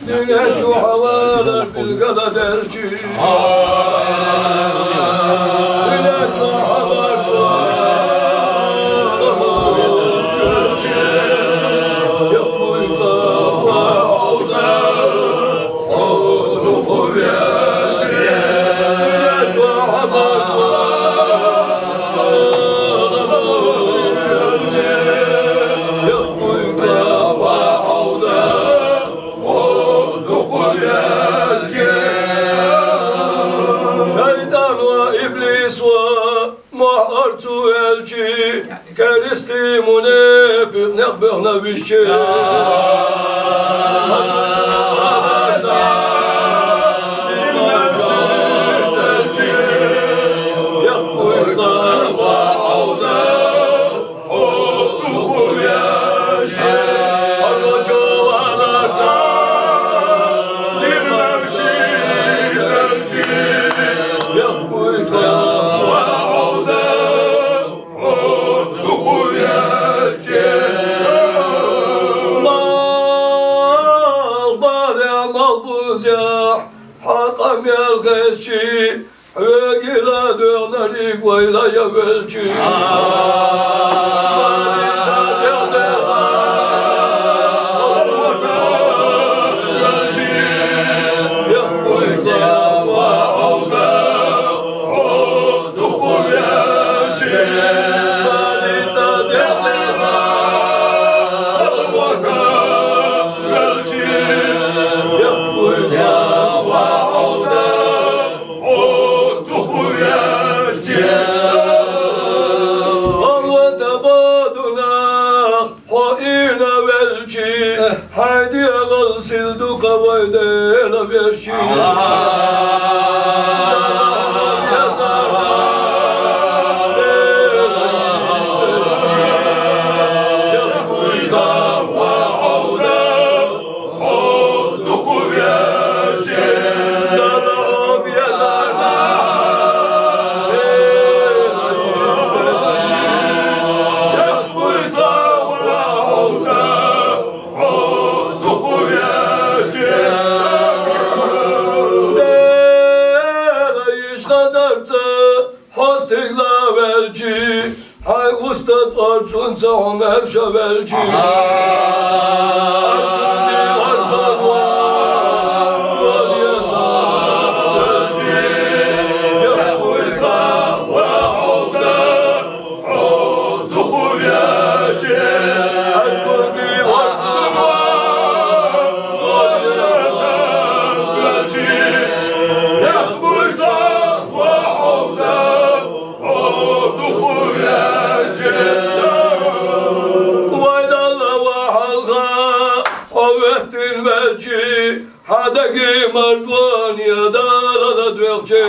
Dinlecu havalar bilgada derci Dinlecu havalar كالستي منافق نقبرنا بالشيء حقم يا الغشي وقيلا دونريك ويلا يا بلجي haydi غسل دقة ويدينا بيشي hay ustaz Arçun Ömer Şevelci حدقي مرزوان يا دالة دوغجي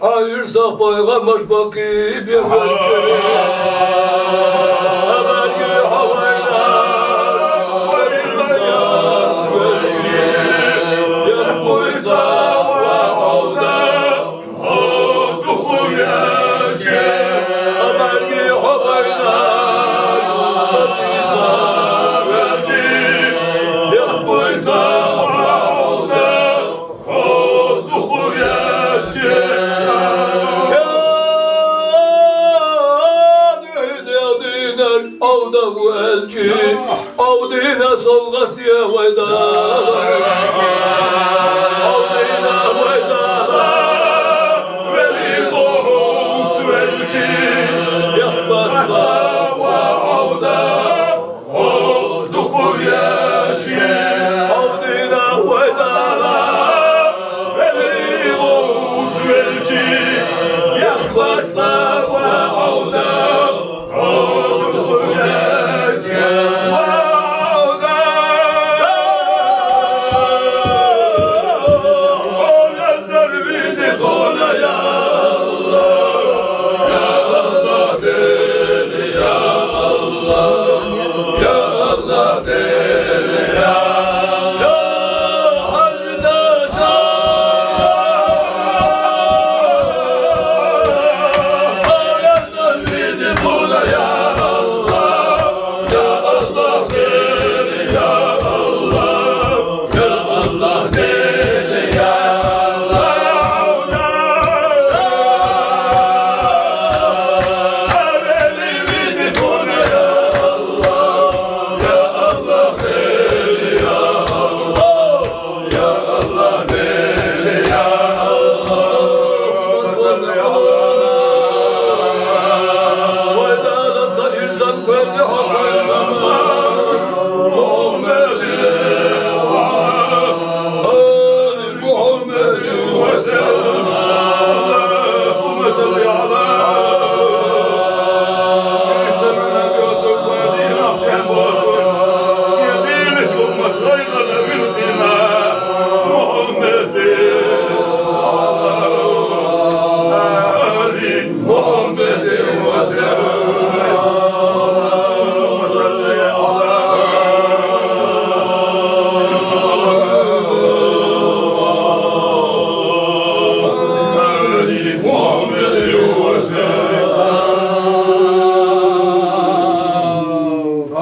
hayırsa paygamış bakı bir ölçü Emelgi havaylar Sebilsa ölçü Yakuyta ve havda Huduku yaşı Emelgi havaylar Sebilsa ölçü Yakuyta ve havda Huduku yaşı Avdahu elçi, avdine savgat diye vaydalar Avdine vaydalar, veli doğuz velci Yakmazla ve avda, olduku yaşi Avdine vaydalar, veli doğuz velci Yakmazla ve avda, olduku yaşi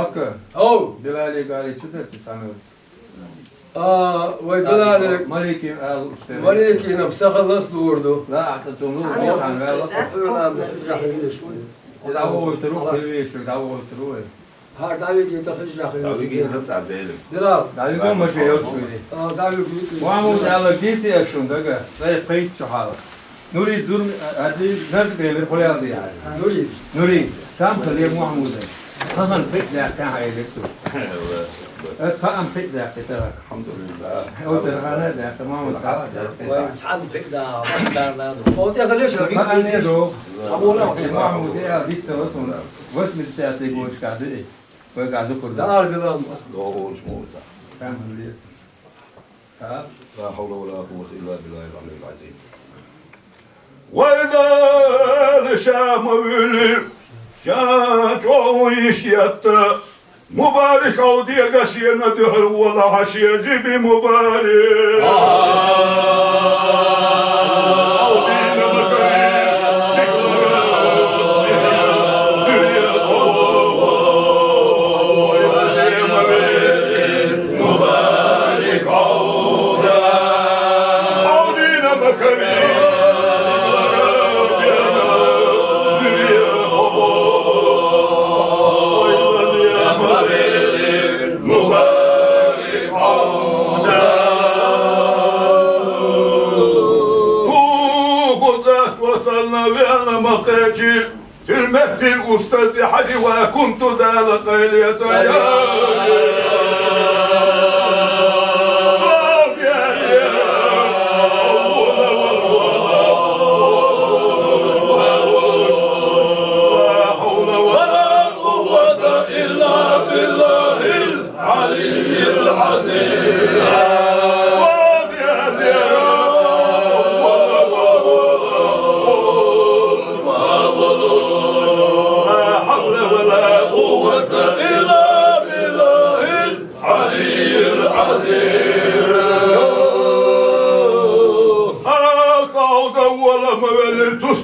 حقه أو بلالي قال شدة تسانو وي بلالي ملكي قال اشتري ملكي نفسه خلص دوردو لا اعطيتهم له ليش عن لا بنزرح لي شوي إذا هو تروح ليش إذا هو تروح هار داوي تخرج داخل داوي تبع بالك دلال داوي كم مش يوم شوي داوي وامو داوي ديسي أشون دقة لا يقيد شو حاله نوري زور هذه ناس بيمر خلي هذه يعني نوري كم خليه مو عموده خلنا نفيد ده كان هاي لكتو بس كم فيد ده كتير الحمد لله أو ترى ده تمام وصار وصحاب فكدا مصدرنا هو تخليش ما أنا رو أبونا مو عموده ديك سوسون بس من ساعتي قوش كذي وقاعد كل ده دار قدام لا هو مش موت كم ليه ها لا حول ولا قوة إلا بالله العلي العظيم وإذا الشام بيلي جاء يشيت مبارك أودي قشينا دهر ولا حشي جيبي مبارك أودينا تلمت الأستاذ حجي وكنت ذا قيلية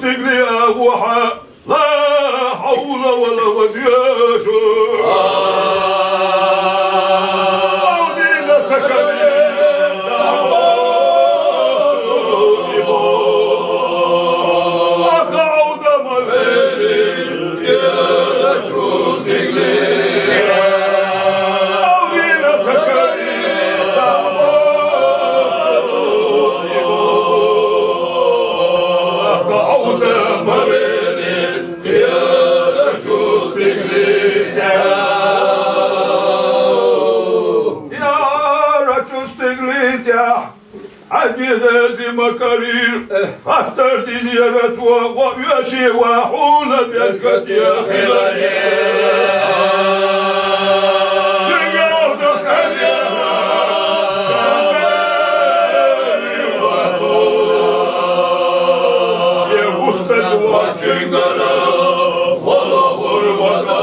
تستقلي أبوحا لا حول ولا ودياش عودينا تكلم أقعد مليل يا تستقلي عودينا تكلم أقعد مليل يا تستقلي عجزة مكارير أختار دنيا ويشي وحولة بيركت يا خلالي تقعد خليا سامري وصول يا أستاذ وجنجرا والله غربنا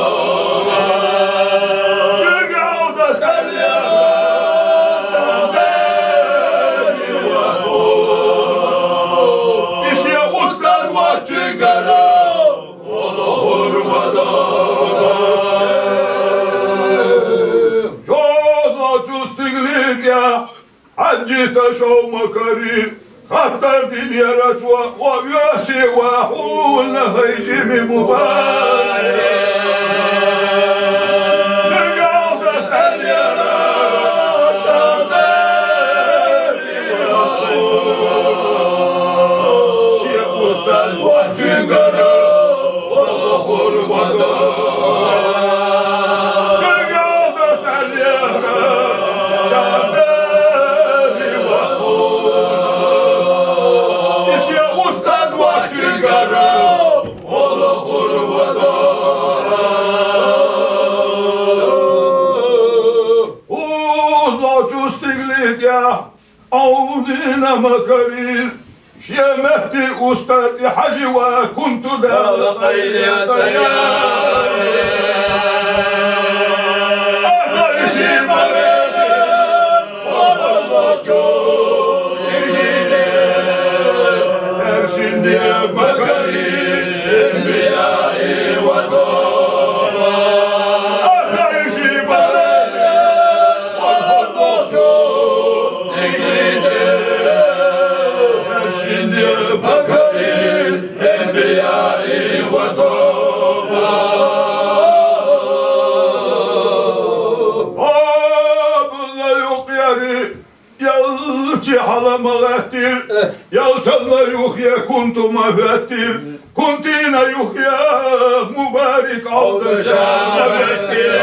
تقعد خليا عجيت شو مكارين خطر دنيا رتوى وبياشي وحول هيجمي مبارك نقعد اسأل يا راشد شيخ أستاذ وجنجرة والله غربة نقعد اسأل يا راشد عودنا مكارير شمهت أستاذ حجي وكنت ذا قيلية أغيشي مريض ورضا شوف ترشد يا مكارير انبيائي وطوبة أغيشي Alçı halama ettir. Yalçalla yuhya kuntu mafettir. Kuntina yuhya mübarek avda şahmettir.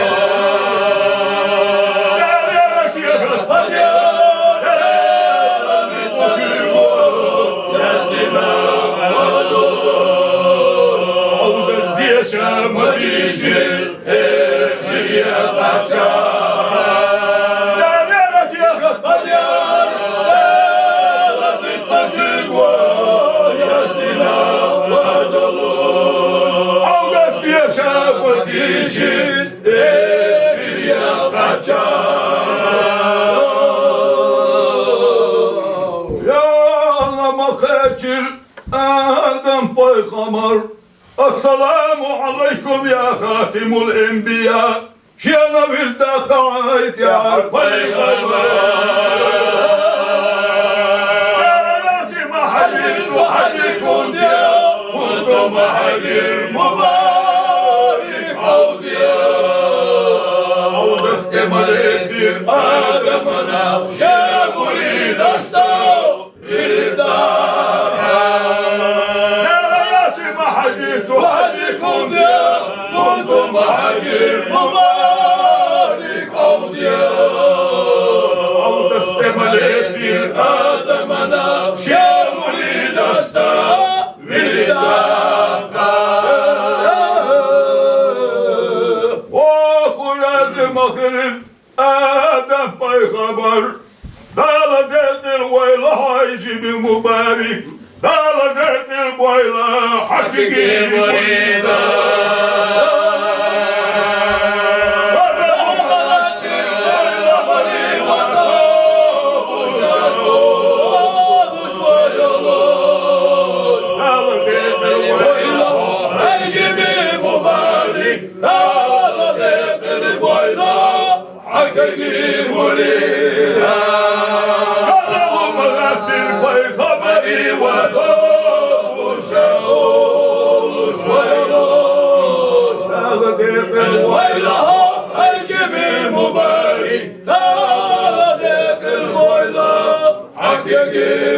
Adam peygamber Esselamu aleyküm ya hatimul enbiya Şiyana bir dakika ait ya peygamber Lazim hadir tu hadir kundiya Kuntum hadir mübarek avdiya Avdas kemal ettir adamına Şemuri dasta irda وعدكم يا كنتم حجر مبارك أوديا أو تستملتي آدمنا شام ولد أستا ولداتا وقل آدم أخر آدم بيخبر دالة دل ويلها يجيب مبارك دالة دل ويلها حقيقي مريدا حقيقي مريدا كلهم غفر في خبري وطوب شاوش ويلوش الويلة الجميل مبارك ناديك الويلة حقيقي